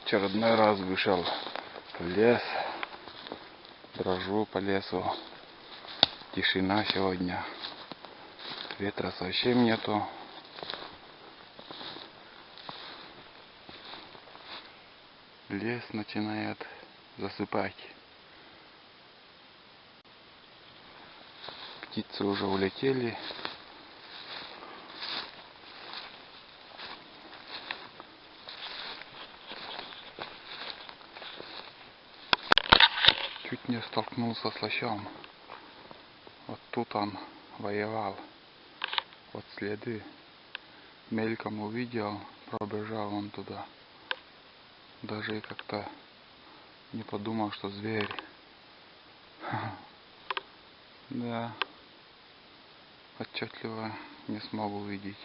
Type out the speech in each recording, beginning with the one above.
очередной раз вышел в лес. Брожу по лесу. Тишина сегодня. Ветра совсем нету. Лес начинает засыпать. Птицы уже улетели. Чуть не столкнулся с лосем. Вот тут он воевал. Вот следы. Мельком увидел, пробежал он туда. Даже и как-то не подумал, что зверь. Да. Отчетливо не смог увидеть.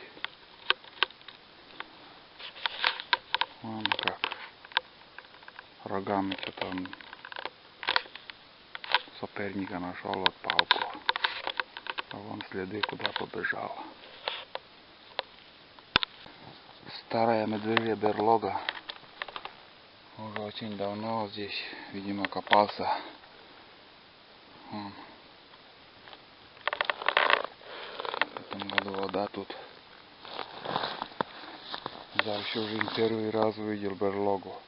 Вон как. Рогами что-то он соперника нашел, вот палку. А вон следы, куда побежал. Старая медвежья берлога. Уже очень давно здесь, видимо, копался. В этом году вода тут. За всю жизнь первый раз увидел берлогу.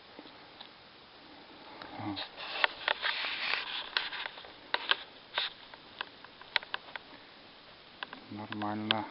Нормально.